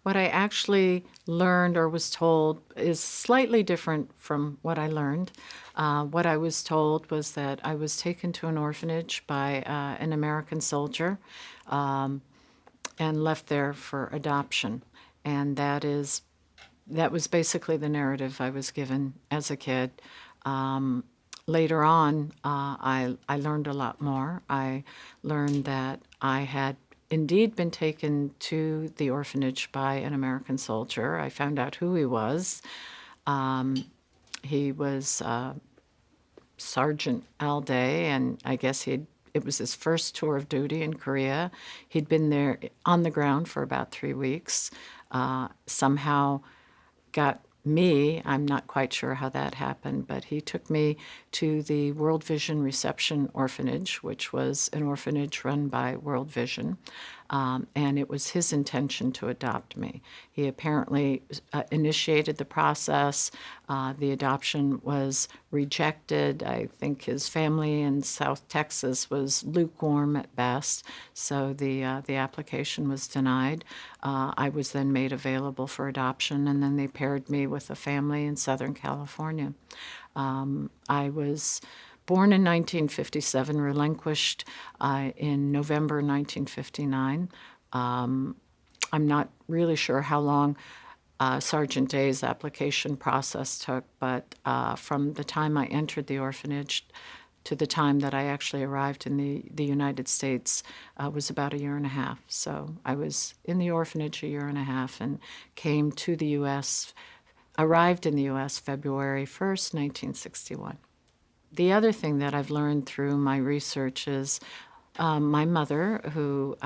What I actually learned or was told is slightly different from what I learned. What I was told was that I was taken to an orphanage by an American soldier and left there for adoption. And that was basically the narrative I was given as a kid. Later on, I learned a lot more. I learned that I had indeed been taken to the orphanage by an American soldier. I found out who he was. He was Sergeant Alday, and I guess it was his first tour of duty in Korea. He'd been there on the ground for about 3 weeks. Somehow got me, I'm not quite sure how that happened, but he took me to the World Vision Reception Orphanage, which was an orphanage run by World Vision. And it was his intention to adopt me. He apparently initiated the process. The adoption was rejected. I think his family in South Texas was lukewarm at best, so the application was denied. I was then made available for adoption, and then they paired me with a family in Southern California. I was born in 1957, relinquished in November 1959. I'm not really sure how long Sergeant Day's application process took, but from the time I entered the orphanage to the time that I actually arrived in the United States was about a year and a half. So I was in the orphanage a year and a half and came to the U.S., arrived in the U.S. February 1st, 1961. The other thing that I've learned through my research is my mother, who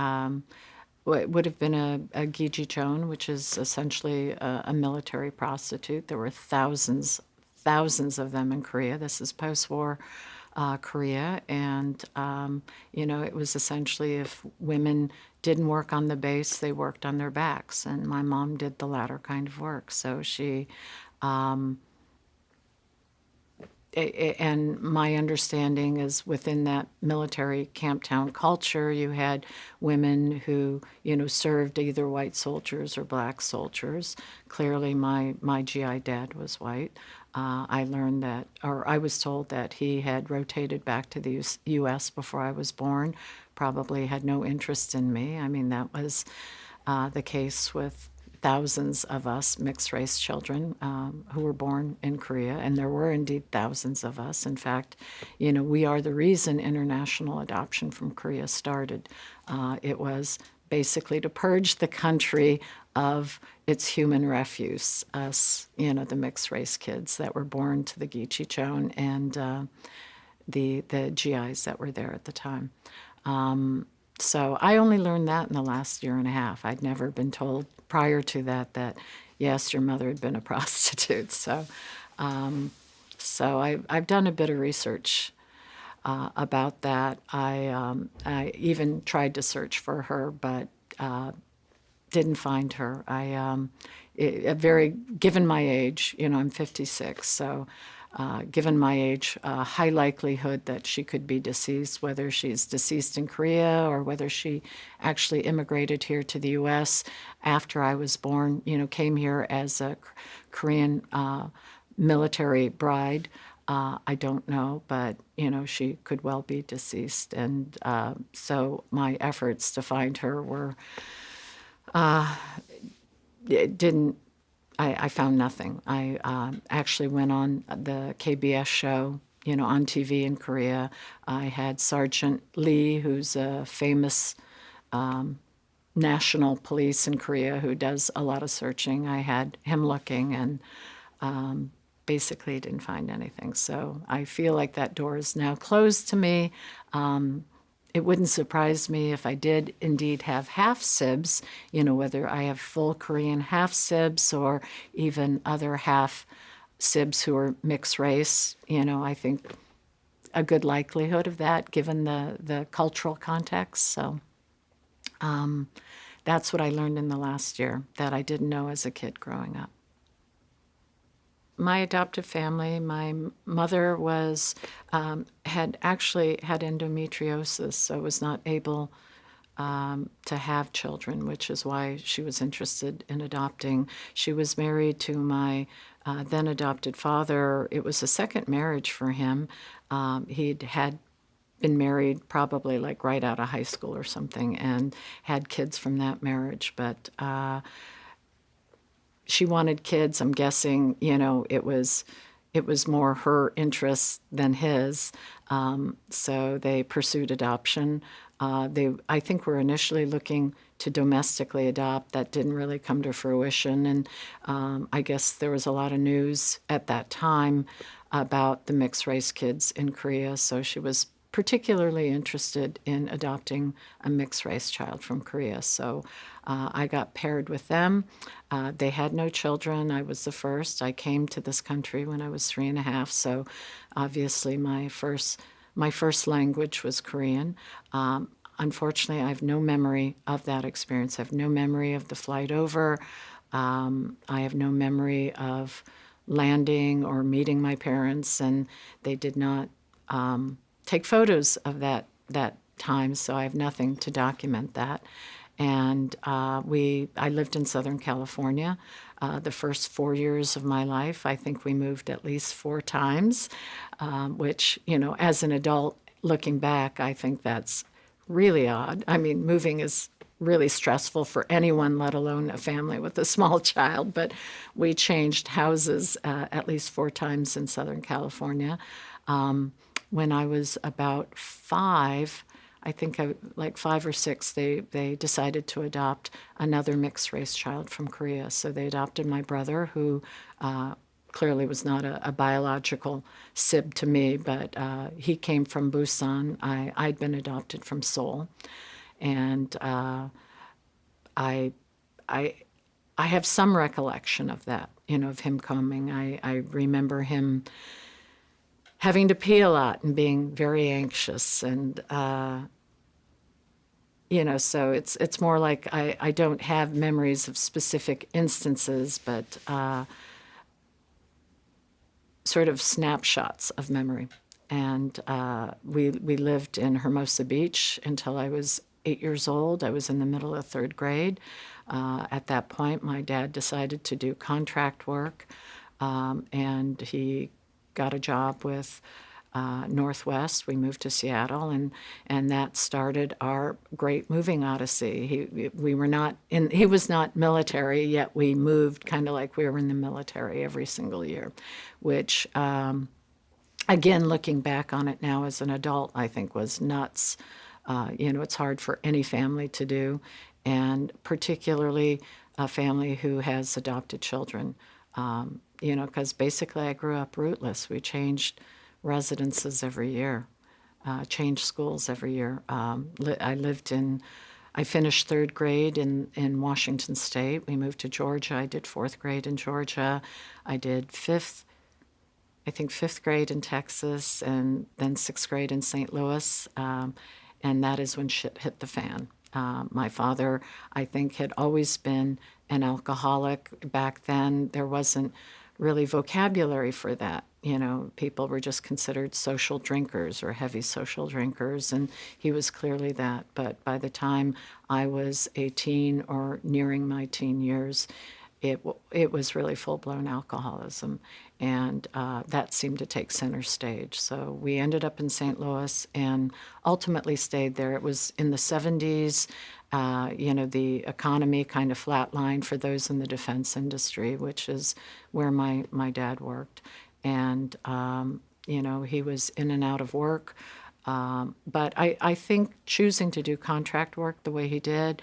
would have been a Gijichon, which is essentially a military prostitute. There were thousands of them in Korea. This is post-war Korea, and it was essentially if women didn't work on the base, they worked on their backs, and my mom did the latter kind of work. So she and my understanding is within that military camp town culture, you had women who, served either white soldiers or black soldiers. Clearly, my GI dad was white. I learned that, or I was told that he had rotated back to the U.S. before I was born, probably had no interest in me. I mean, that was the case with thousands of us mixed-race children who were born in Korea, and there were indeed thousands of us. In fact, we are the reason international adoption from Korea started. It was basically to purge the country of its human refuse, us, the mixed-race kids that were born to the Gichichon and the GIs that were there at the time. So I only learned that in the last year and a half. I'd never been told prior to that yes, your mother had been a prostitute. So I've done a bit of research about that. I even tried to search for her, but didn't find her. Given my age, I'm 56, so given my age, high likelihood that she could be deceased, whether she's deceased in Korea or whether she actually immigrated here to the U.S. after I was born, came here as a Korean military bride. I don't know, but, she could well be deceased. And so my efforts to find her were, it didn't, I found nothing. I actually went on the KBS show, on TV in Korea. I had Sergeant Lee, who's a famous national police in Korea who does a lot of searching. I had him looking and basically didn't find anything. So I feel like that door is now closed to me. It wouldn't surprise me if I did indeed have half-sibs, whether I have full Korean half-sibs or even other half-sibs who are mixed race. I think a good likelihood of that given the cultural context. So that's what I learned in the last year that I didn't know as a kid growing up. My adoptive family, my mother had actually had endometriosis, so was not able to have children, which is why she was interested in adopting. She was married to my then adopted father. It was a second marriage for him. He'd had been married probably like right out of high school or something and had kids from that marriage. But she wanted kids. I'm guessing, it was more her interest than his. So they pursued adoption. I think, were initially looking to domestically adopt. That didn't really come to fruition. And I guess there was a lot of news at that time about the mixed race kids in Korea. So she was particularly interested in adopting a mixed race child from Korea. So I got paired with them. They had no children. I was the first. I came to this country when I was 3.5. So obviously my first language was Korean. Unfortunately, I have no memory of that experience. I have no memory of the flight over. I have no memory of landing or meeting my parents, and they did not take photos of that time, so I have nothing to document that. And I lived in Southern California. The first 4 years of my life, I think we moved at least 4 times, which, as an adult looking back, I think that's really odd. I mean, moving is really stressful for anyone, let alone a family with a small child. But we changed houses at least 4 times in Southern California. When I was about 5, I think like 5 or 6, they decided to adopt another mixed race child from Korea. So they adopted my brother, who clearly was not a biological sib to me, but he came from Busan. I'd been adopted from Seoul, and I, I, I have some recollection of that, of him coming. I remember him having to pee a lot and being very anxious, and so it's more like I don't have memories of specific instances, but sort of snapshots of memory. And we lived in Hermosa Beach until I was 8 years old. I was in the middle of third grade. At that point, my dad decided to do contract work, and he got a job with Northwest. We moved to Seattle, and that started our great moving odyssey. He was not military, yet we moved kind of like we were in the military every single year, which again, looking back on it now as an adult, I think was nuts. It's hard for any family to do, and particularly a family who has adopted children. Because basically I grew up rootless. We changed residences every year, changed schools every year. I finished third grade in Washington State. We moved to Georgia. I did fourth grade in Georgia. I did fifth grade in Texas, and then sixth grade in St. Louis. And that is when shit hit the fan. My father, I think, had always been an alcoholic. Back then, there wasn't really vocabulary for that. People were just considered social drinkers or heavy social drinkers, and he was clearly that. But by the time I was 18 or nearing my teen years, it was really full-blown alcoholism, and that seemed to take center stage. So we ended up in St. Louis and ultimately stayed there. It was in the 70s. The economy kind of flatlined for those in the defense industry, which is where my dad worked. And, he was in and out of work. But I think choosing to do contract work the way he did,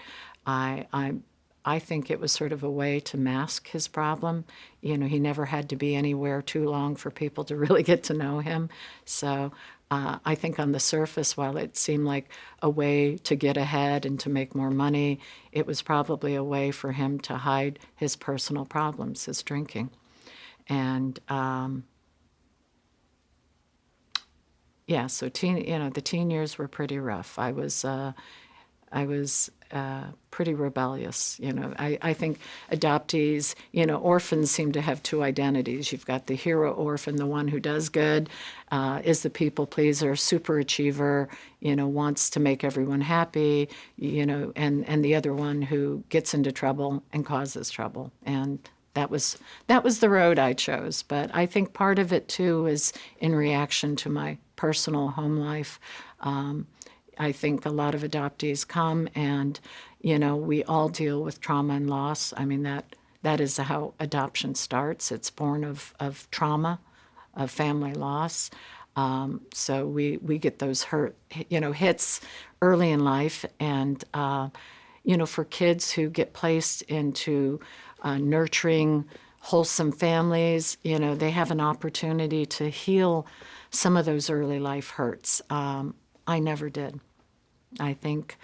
I think it was sort of a way to mask his problem. He never had to be anywhere too long for people to really get to know him. So I think on the surface, while it seemed like a way to get ahead and to make more money, it was probably a way for him to hide his personal problems, his drinking. And so the teen years were pretty rough. I was I was pretty rebellious. I think adoptees, orphans seem to have two identities. You've got the hero orphan, the one who does good, is the people pleaser, super achiever, wants to make everyone happy, and the other one who gets into trouble and causes trouble. And that was the road I chose. But I think part of it too is in reaction to my personal home life. I think a lot of adoptees come and, we all deal with trauma and loss. I mean, that is how adoption starts. It's born of trauma, of family loss. So we get those hits early in life. And, for kids who get placed into nurturing, wholesome families, they have an opportunity to heal some of those early life hurts. I never did. I think,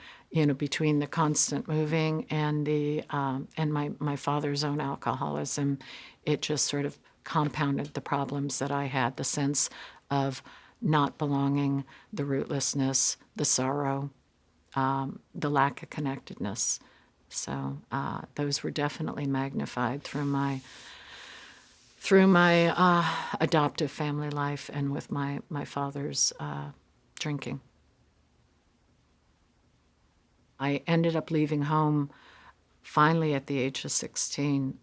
between the constant moving and and my father's own alcoholism, it just sort of compounded the problems that I had, the sense of not belonging, the rootlessness, the sorrow, the lack of connectedness. So those were definitely magnified through my adoptive family life and with my father's drinking. I ended up leaving home finally at the age of 16.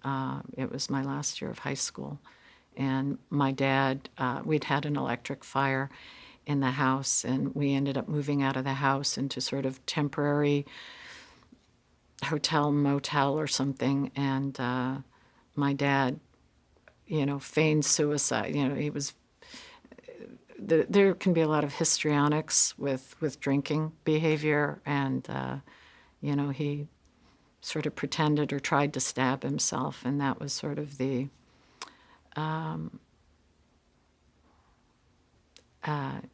It was my last year of high school. And my dad, we'd had an electric fire in the house, and we ended up moving out of the house into sort of temporary hotel, motel or something. And my dad, feigned suicide. He was there can be a lot of histrionics with drinking behavior, and he sort of pretended or tried to stab himself, and that was sort of the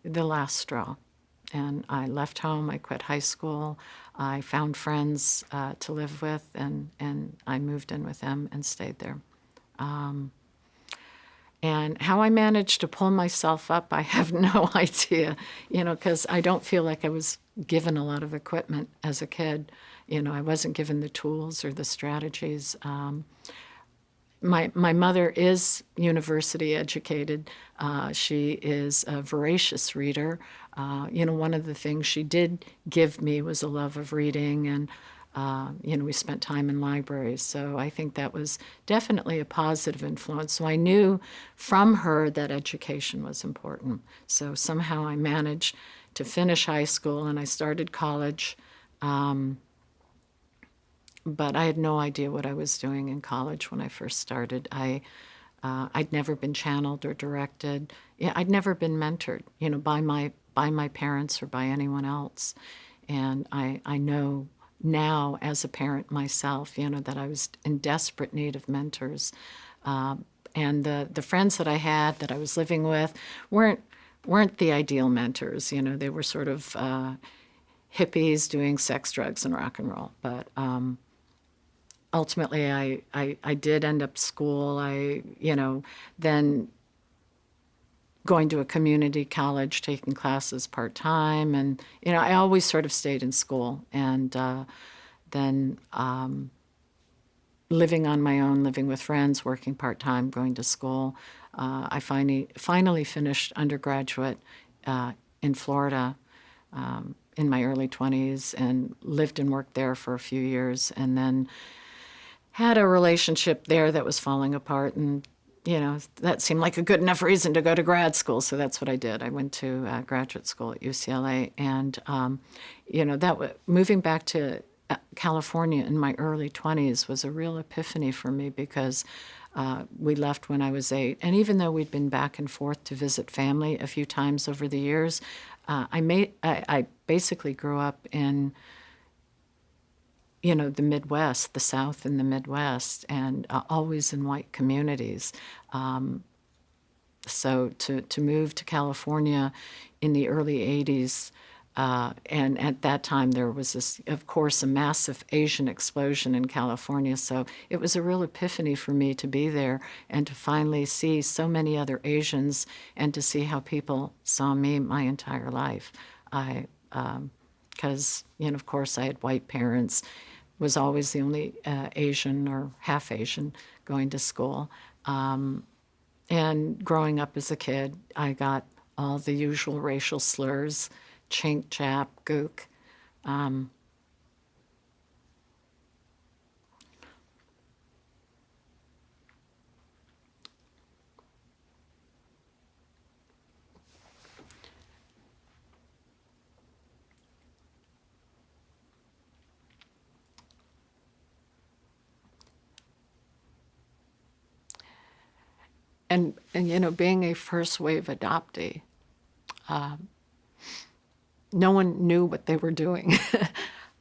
last straw. And I left home. I quit high school. I found friends to live with, and I moved in with them and stayed there. And how I managed to pull myself up, I have no idea, because I don't feel like I was given a lot of equipment as a kid. I wasn't given the tools or the strategies. My mother is university educated. She is a voracious reader. One of the things she did give me was a love of reading, and we spent time in libraries. So I think that was definitely a positive influence. So I knew from her that education was important. So somehow I managed to finish high school, and I started college. But I had no idea what I was doing in college when I first started. I'd never been channeled or directed. Yeah, I'd never been mentored, by my parents or by anyone else. And I know now as a parent myself, that I was in desperate need of mentors. And the friends that I had that I was living with weren't the ideal mentors. They were sort of hippies doing sex, drugs, and rock and roll. But ultimately, I did end up school. Then going to a community college, taking classes part-time. And, I always sort of stayed in school. And then living on my own, living with friends, working part-time, going to school. I finally finished undergraduate in Florida in my early 20s and lived and worked there for a few years, and then had a relationship there that was falling apart, and that seemed like a good enough reason to go to grad school, so that's what I did. I went to graduate school at UCLA, and moving back to California in my early 20s was a real epiphany for me, because we left when I was 8, and even though we'd been back and forth to visit family a few times over the years, I basically grew up in the Midwest, the South and the Midwest, and always in white communities. So to move to California in the early 80s, and at that time there was this, of course, a massive Asian explosion in California. So it was a real epiphany for me to be there and to finally see so many other Asians and to see how people saw me my entire life. because, of course, I had white parents, was always the only Asian or half Asian going to school. And growing up as a kid, I got all the usual racial slurs, chink, chap, gook. And being a first wave adoptee, no one knew what they were doing.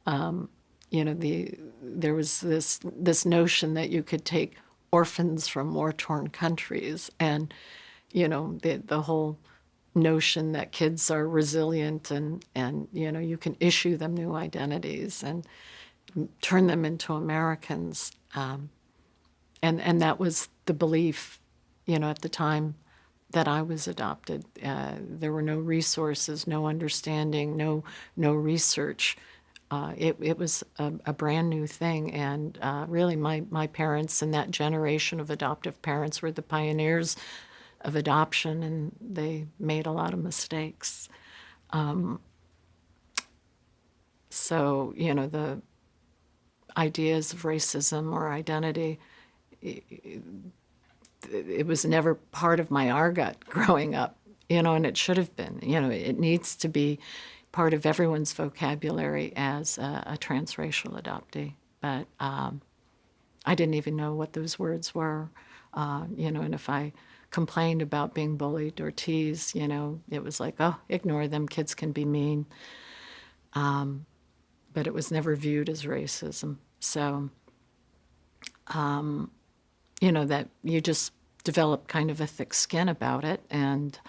There was this notion that you could take orphans from war-torn countries, and the whole notion that kids are resilient, and you can issue them new identities and turn them into Americans, and that was the belief, at the time that I was adopted. There were no resources, no understanding, no research. It was a brand new thing, and really my parents and that generation of adoptive parents were the pioneers of adoption, and they made a lot of mistakes. So, the ideas of racism or identity, it was never part of my argot growing up, and it should have been. It needs to be part of everyone's vocabulary as a transracial adoptee. But I didn't even know what those words were, and if I complained about being bullied or teased, it was like, oh, ignore them, kids can be mean. But it was never viewed as racism. So, that you just develop kind of a thick skin about it, and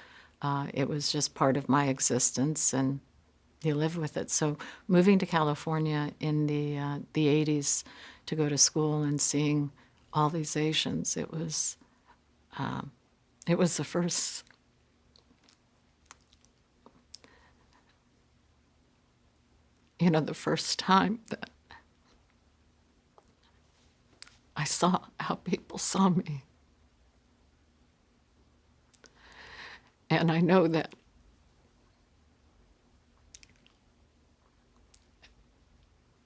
it was just part of my existence, and you live with it. So moving to California in the 80s to go to school and seeing all these Asians, it was the first. The first time that I saw how people saw me. And I know that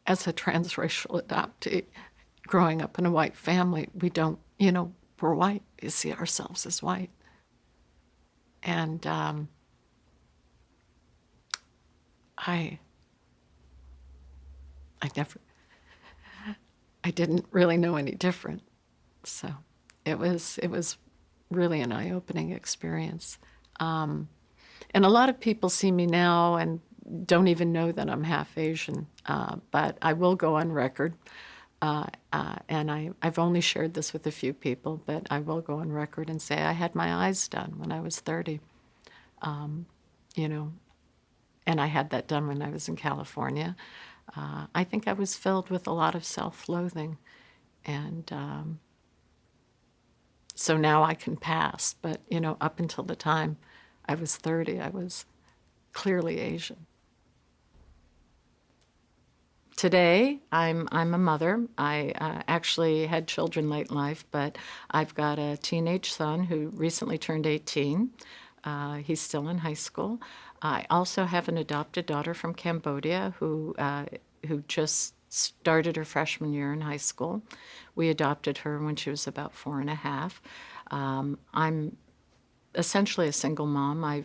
as a transracial adoptee, growing up in a white family, we don't, we're white. We see ourselves as white. And I didn't really know any different. So it was really an eye-opening experience. And a lot of people see me now and don't even know that I'm half Asian, but I will go on record, and I've only shared this with a few people, but I will go on record and say I had my eyes done when I was 30, and I had that done when I was in California. I think I was filled with a lot of self-loathing, and so now I can pass, but up until the time I was 30, I was clearly Asian. Today, I'm a mother. I actually had children late in life, but I've got a teenage son who recently turned 18. He's still in high school. I also have an adopted daughter from Cambodia who just started her freshman year in high school. We adopted her when she was about 4.5. I'm essentially a single mom.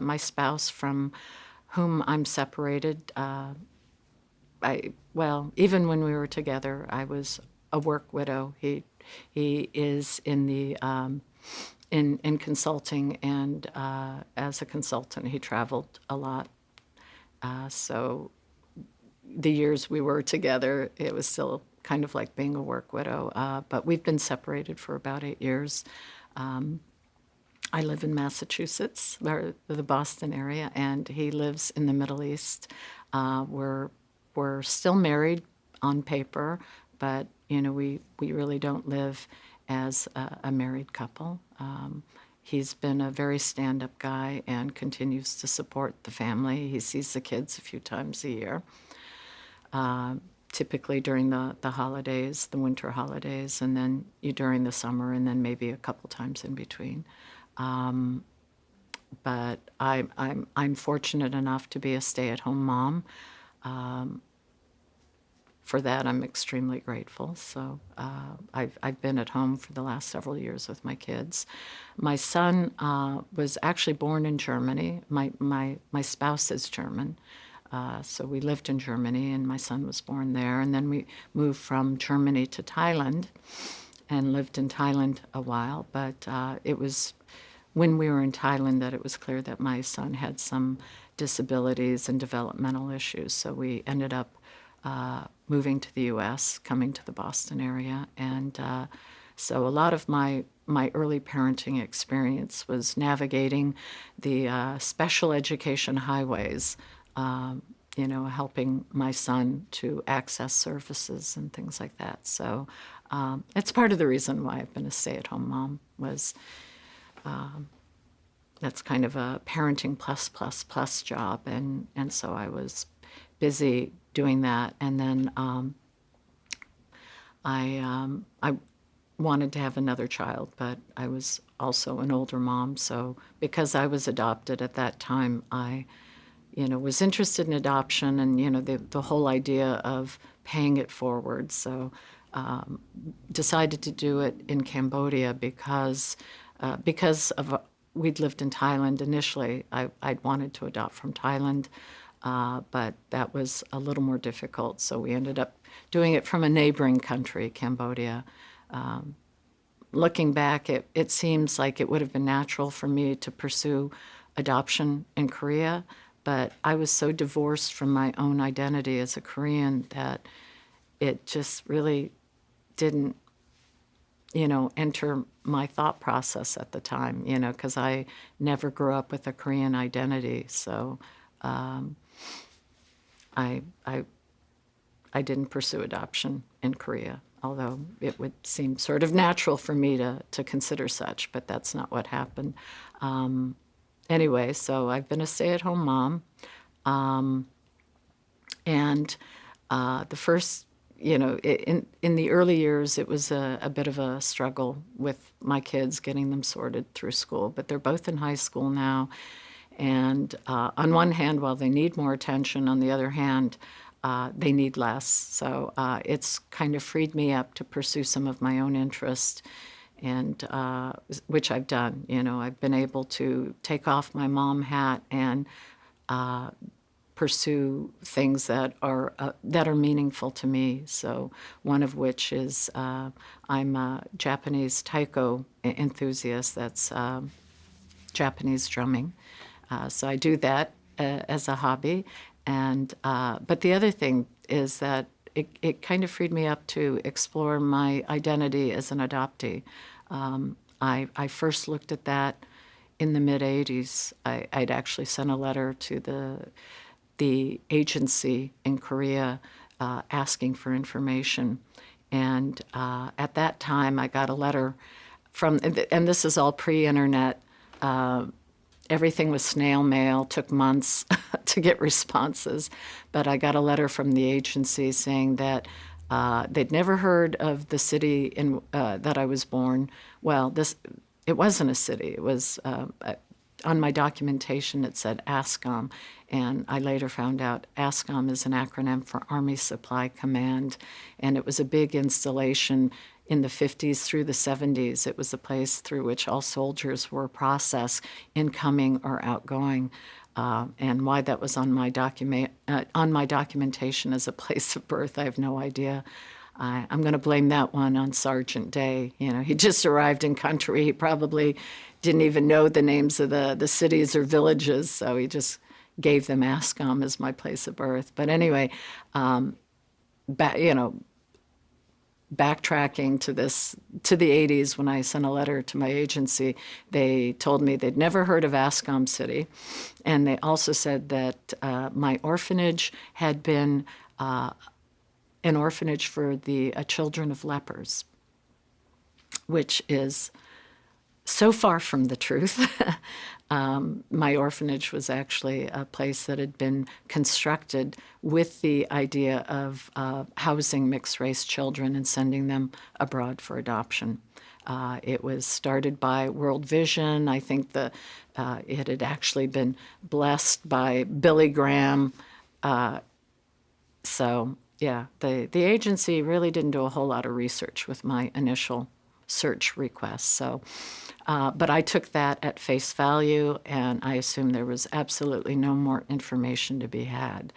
My spouse, from whom I'm separated, even when we were together, I was a work widow. He is in the in consulting, and as a consultant, he traveled a lot. So the years we were together, it was still kind of like being a work widow. But we've been separated for about 8 years. I live in Massachusetts, or the Boston area, and he lives in the Middle East. We're still married on paper, but we really don't live as a married couple. he's been a very stand-up guy and continues to support the family. He sees the kids a few times a year, typically during the holidays, the winter holidays, and then during the summer, and then maybe a couple times in between. But I'm fortunate enough to be a stay-at-home mom. For that, I'm extremely grateful. So I've been at home for the last several years with my kids. My son was actually born in Germany. My spouse is German, so we lived in Germany, and my son was born there. And then we moved from Germany to Thailand, and lived in Thailand a while. But it was when we were in Thailand that it was clear that my son had some disabilities and developmental issues. So we ended up moving to the U.S., coming to the Boston area. And so a lot of my early parenting experience was navigating the special education highways, helping my son to access services and things like that. So it's part of the reason why I've been a stay-at-home mom was that's kind of a parenting plus job. And so I was busy doing that. And then I wanted to have another child, but I was also an older mom. So because I was adopted at that time, I was interested in adoption and, the whole idea of paying it forward. So decided to do it in Cambodia because of we'd lived in Thailand initially. I'd wanted to adopt from Thailand, but that was a little more difficult. So we ended up doing it from a neighboring country, Cambodia. Looking back, it seems like it would have been natural for me to pursue adoption in Korea, but I was so divorced from my own identity as a Korean that it just really didn't, enter my thought process at the time, because I never grew up with a Korean identity. So I didn't pursue adoption in Korea, although it would seem sort of natural for me to consider such, but that's not what happened. Anyway, so I've been a stay-at-home mom, and the first, in the early years, it was a bit of a struggle with my kids, getting them sorted through school, but they're both in high school now. And on one hand, while they need more attention, on the other hand, they need less. So it's kind of freed me up to pursue some of my own interests, and which I've done. I've been able to take off my mom hat and pursue things that are meaningful to me. So one of which is I'm a Japanese taiko enthusiast. That's Japanese drumming. So I do that as a hobby. And but the other thing is that it kind of freed me up to explore my identity as an adoptee. I first looked at that in the mid-'80s. I'd actually sent a letter to the agency in Korea asking for information. And at that time, I got a letter from, and this is all pre-internet, everything was snail mail, took months to get responses. But I got a letter from the agency saying that they'd never heard of the city in that I was born. Well, it wasn't a city. It was, on my documentation, it said ASCOM. And I later found out ASCOM is an acronym for Army Supply Command. And it was a big installation in the 50s through the 70s. It was a place through which all soldiers were processed, incoming or outgoing. And why that was on my documentation as a place of birth, I have no idea. I'm going to blame that one on Sergeant Day. He just arrived in country. He probably didn't even know the names of the cities or villages, so he just gave them ASCOM as my place of birth. But anyway, backtracking to the 80s, when I sent a letter to my agency, they told me they'd never heard of ASCOM City. And they also said that my orphanage had been an orphanage for the children of lepers, which is so far from the truth. My orphanage was actually a place that had been constructed with the idea of housing mixed-race children and sending them abroad for adoption. It was started by World Vision. I think it had actually been blessed by Billy Graham. So, yeah, the agency really didn't do a whole lot of research with my initial search request. So, but I took that at face value, and I assumed there was absolutely no more information to be had.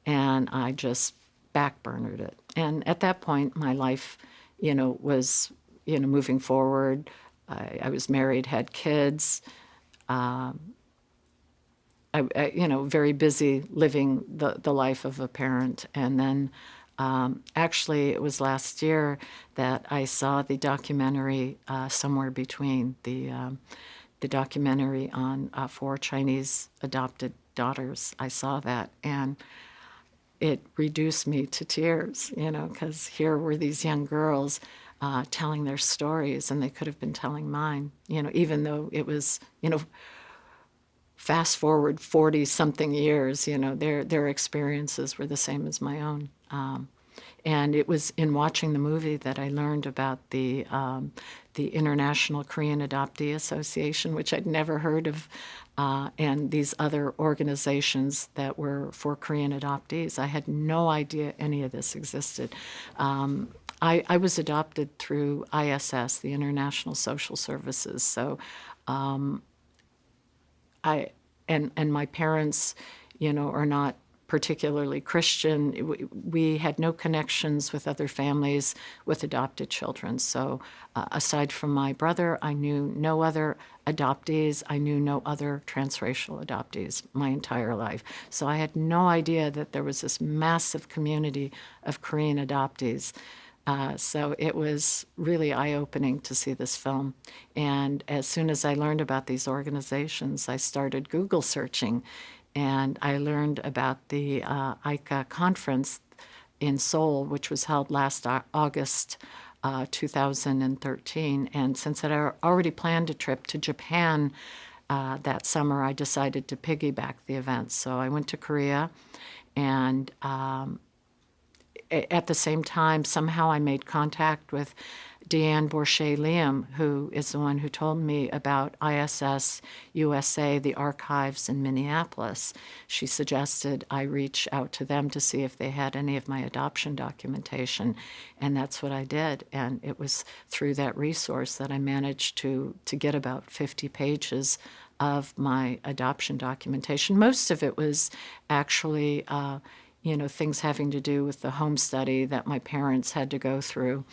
And I just backburnered it. And at that point, my life, was, moving forward. I was married, had kids. Very busy living the life of a parent. And then actually, it was last year that I saw the documentary Somewhere Between, the documentary on 4 Chinese adopted daughters. I saw that, and it reduced me to tears, because here were these young girls telling their stories, and they could have been telling mine, even though it was, fast forward 40 something years, their experiences were the same as my own. And it was in watching the movie that I learned about the International Korean Adoptee Association, which I'd never heard of, and these other organizations that were for Korean adoptees. I had no idea any of this existed. I was adopted through ISS, the International Social Services. So and my parents, are not particularly Christian. We had no connections with other families with adopted children. So aside from my brother, I knew no other adoptees. I knew no other transracial adoptees my entire life. So I had no idea that there was this massive community of Korean adoptees. So it was really eye-opening to see this film. And as soon as I learned about these organizations, I started Google searching, and I learned about the ICA conference in Seoul, which was held last August 2013. And since I had already planned a trip to Japan that summer, I decided to piggyback the event. So I went to Korea, and at the same time, somehow I made contact with Deanne Bourget-Liam, who is the one who told me about ISS USA, the archives in Minneapolis. She suggested I reach out to them to see if they had any of my adoption documentation, and that's what I did. And it was through that resource that I managed to get about 50 pages of my adoption documentation. Most of it was actually things having to do with the home study that my parents had to go through,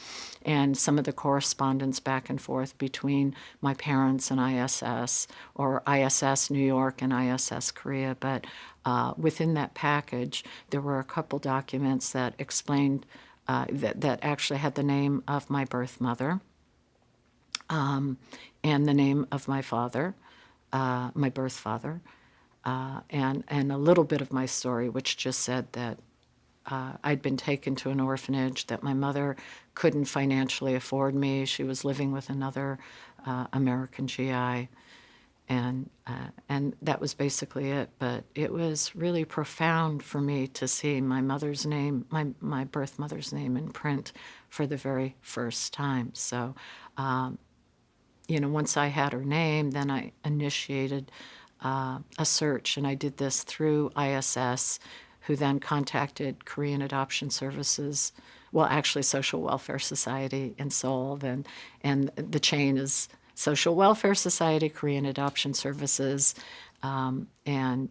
and some of the correspondence back and forth between my parents and ISS, or ISS New York and ISS Korea. But within that package, there were a couple documents that explained, that actually had the name of my birth mother, and the name of my father, my birth father. And a little bit of my story, which just said that I'd been taken to an orphanage, that my mother couldn't financially afford me. She was living with another American GI, and that was basically it. But it was really profound for me to see my mother's name, my birth mother's name in print for the very first time. So, once I had her name, then I initiated a search, and I did this through ISS, who then contacted Korean Adoption Services, well, actually Social Welfare Society in Seoul, and the chain is Social Welfare Society, Korean Adoption Services, and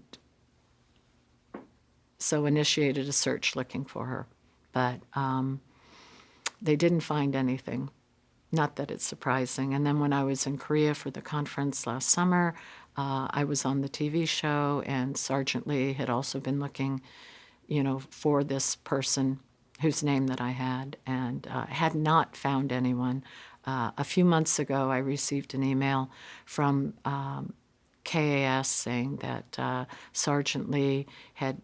so initiated a search looking for her. But they didn't find anything. Not that it's surprising. And then when I was in Korea for the conference last summer, I was on the TV show, and Sergeant Lee had also been looking, for this person whose name that I had, and had not found anyone. A few months ago, I received an email from KAS saying that Sergeant Lee had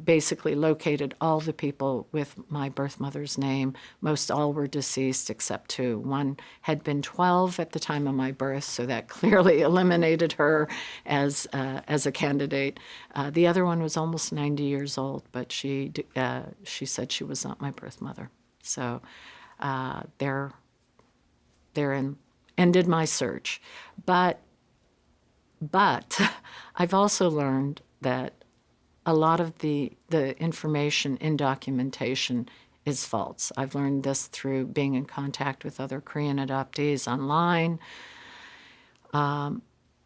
basically located all the people with my birth mother's name. Most all were deceased except two. One had been 12 at the time of my birth, so that clearly eliminated her as a candidate. The other one was almost 90 years old, but she said she was not my birth mother. So therein ended my search. But I've also learned that a lot of the information in documentation is false. I've learned this through being in contact with other Korean adoptees online.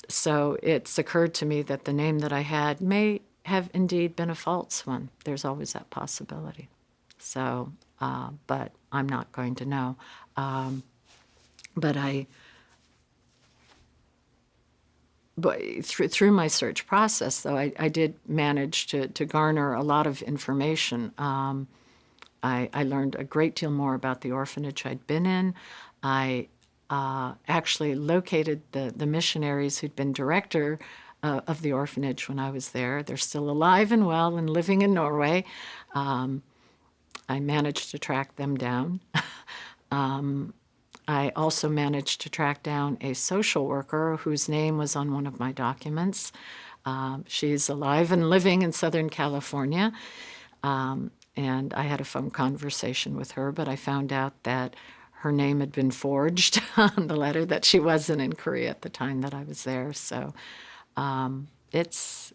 So it's occurred to me that the name that I had may have indeed been a false one. There's always that possibility. So, but I'm not going to know. But through my search process, though, I did manage to garner a lot of information. I learned a great deal more about the orphanage I'd been in. I actually located the missionaries who'd been director of the orphanage when I was there. They're still alive and well and living in Norway. I managed to track them down. I also managed to track down a social worker whose name was on one of my documents. She's alive and living in Southern California. And I had a phone conversation with her, but I found out that her name had been forged on the letter, that she wasn't in Korea at the time that I was there. So it's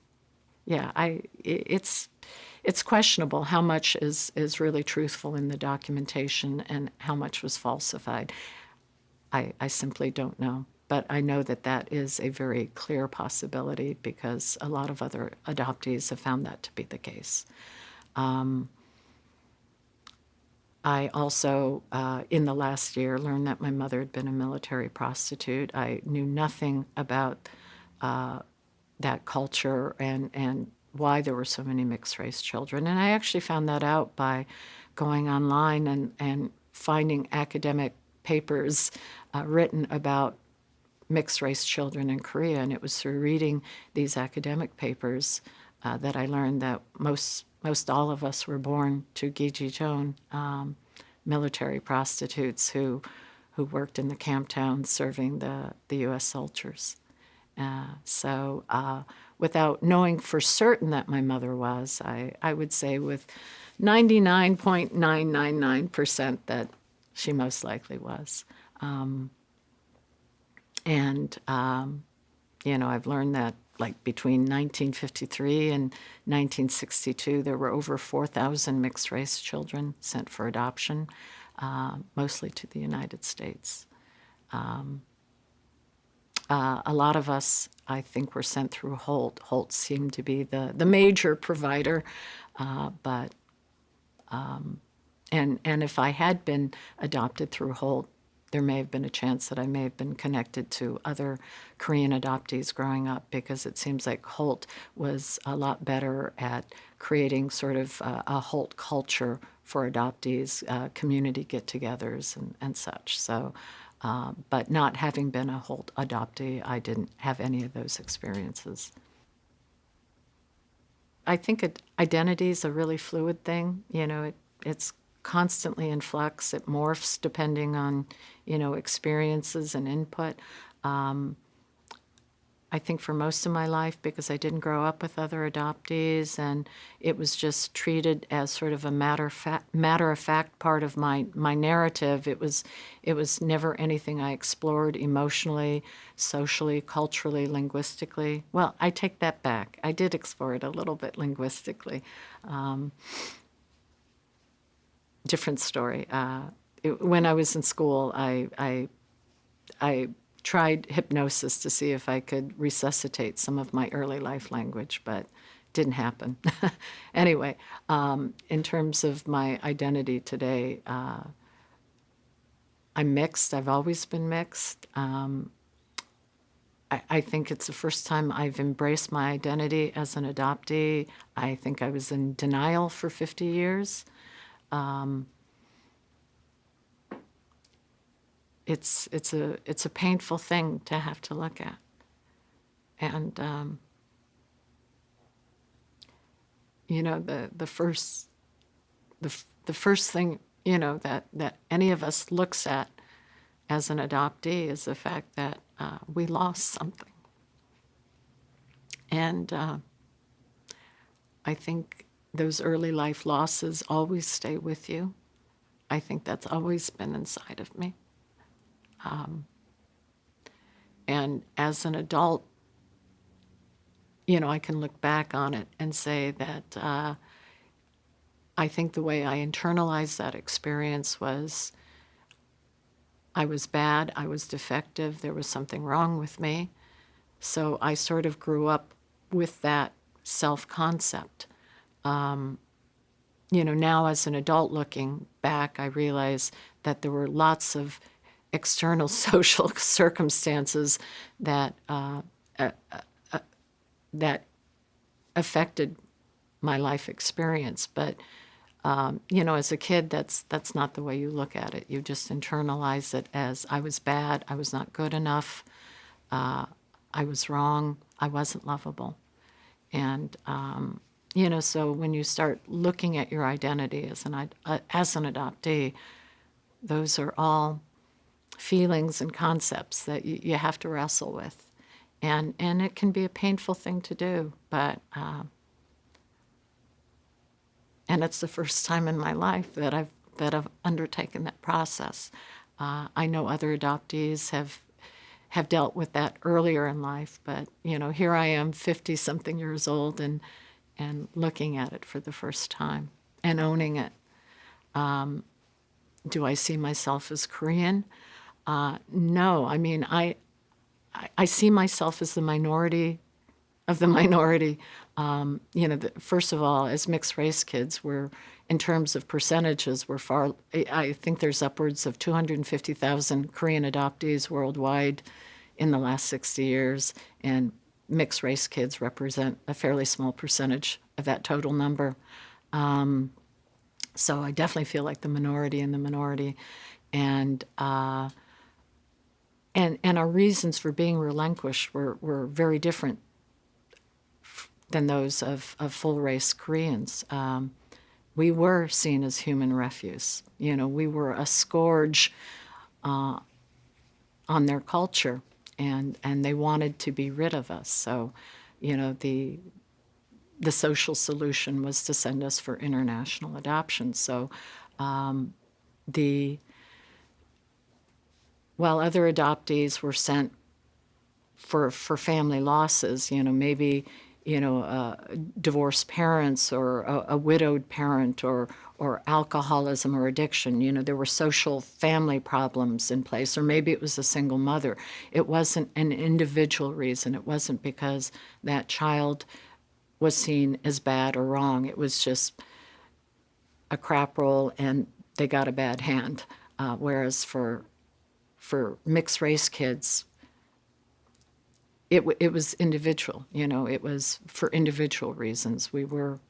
questionable how much is really truthful in the documentation and how much was falsified. I simply don't know. But I know that that is a very clear possibility because a lot of other adoptees have found that to be the case. I also, in the last year, learned that my mother had been a military prostitute. I knew nothing about that culture and why there were so many mixed-race children. And I actually found that out by going online and finding academic papers written about mixed-race children in Korea. And it was through reading these academic papers that I learned that most all of us were born to Gijijeon, military prostitutes who worked in the camp towns serving the U.S. soldiers. So without knowing for certain that my mother was, I would say with 99.999% that she most likely was. I've learned that like between 1953 and 1962, there were over 4,000 mixed-race children sent for adoption, mostly to the United States. A lot of us, I think, were sent through Holt. Holt seemed to be the major provider, and if I had been adopted through Holt, there may have been a chance that I may have been connected to other Korean adoptees growing up, because it seems like Holt was a lot better at creating sort of a Holt culture for adoptees, community get-togethers and such. So, but not having been a Holt adoptee, I didn't have any of those experiences. I think identity is a really fluid thing. It's constantly in flux. It morphs depending on, experiences and input. I think for most of my life, because I didn't grow up with other adoptees, and it was just treated as sort of a matter of fact part of my narrative. It was never anything I explored emotionally, socially, culturally, linguistically. Well, I take that back. I did explore it a little bit linguistically. Different story. When I was in school, I tried hypnosis to see if I could resuscitate some of my early life language, but didn't happen. Anyway, in terms of my identity today, I'm mixed. I've always been mixed. I think it's the first time I've embraced my identity as an adoptee. I think I was in denial for 50 years. It's a painful thing to have to look at, and the first thing, that any of us looks at as an adoptee is the fact that we lost something. And I think those early life losses always stay with you. I think that's always been inside of me. And as an adult, I can look back on it and say that I think the way I internalized that experience was I was bad, I was defective, there was something wrong with me. So I sort of grew up with that self-concept. Now as an adult looking back, I realize that there were lots of external social circumstances that that affected my life experience. But as a kid, that's not the way you look at it. You just internalize it as I was bad, I was not good enough, I was wrong, I wasn't lovable. And so when you start looking at your identity as an adoptee, those are all feelings and concepts that you have to wrestle with. And it can be a painful thing to do, but and it's the first time in my life that I've undertaken that process. I know other adoptees have dealt with that earlier in life, but here I am, 50-something years old, and looking at it for the first time and owning it. Do I see myself as Korean? No. I mean, I see myself as the minority of the minority. First of all, as mixed race kids, we're, in terms of percentages, we're far, I think there's upwards of 250,000 Korean adoptees worldwide in the last 60 years, and mixed race kids represent a fairly small percentage of that total number. So I definitely feel like the minority in the minority. And our reasons for being relinquished were very different than those of full race Koreans. We were seen as human refuse. We were a scourge on their culture, and they wanted to be rid of us. So, the social solution was to send us for international adoption. So, while other adoptees were sent for family losses, maybe divorced parents or a widowed parent or alcoholism or addiction. There were social family problems in place, or maybe it was a single mother. It wasn't an individual reason. It wasn't because that child was seen as bad or wrong. It was just a crap roll and they got a bad hand. Whereas for mixed race kids, it was individual. It was for individual reasons. We were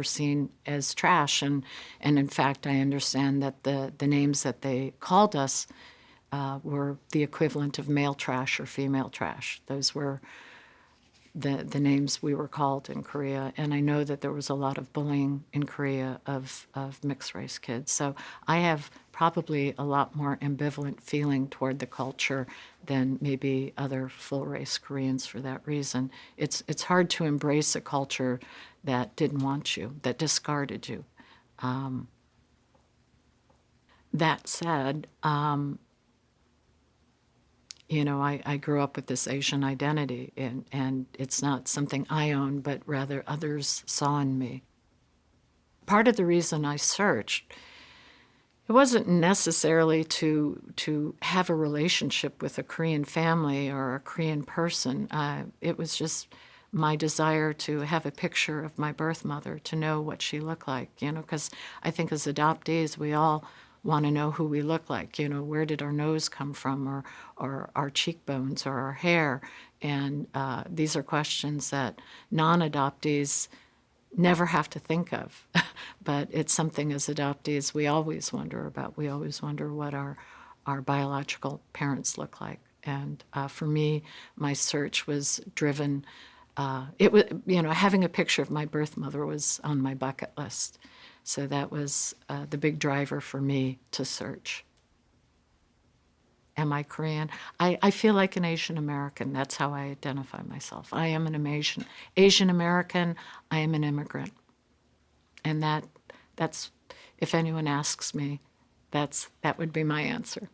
seen as trash, and in fact, I understand that the names that they called us were the equivalent of male trash or female trash. Those were the names we were called in Korea, and I know that there was a lot of bullying in Korea of mixed race kids. So I have probably a lot more ambivalent feeling toward the culture than maybe other full race Koreans for that reason. It's hard to embrace a culture that didn't want you, that discarded you. That said, I grew up with this Asian identity, and it's not something I own, but rather others saw in me. Part of the reason I searched, it wasn't necessarily to have a relationship with a Korean family or a Korean person. It was just my desire to have a picture of my birth mother, to know what she looked like, because I think as adoptees, we all want to know who we look like. Where did our nose come from, or our cheekbones, or our hair? And these are questions that non-adoptees never have to think of. But it's something as adoptees we always wonder about. We always wonder what our biological parents look like. And for me, my search was driven It was, having a picture of my birth mother was on my bucket list. So that was the big driver for me to search. Am I Korean? I feel like an Asian American. That's how I identify myself. I am an Asian American. I am an immigrant. And that's, if anyone asks me, that would be my answer.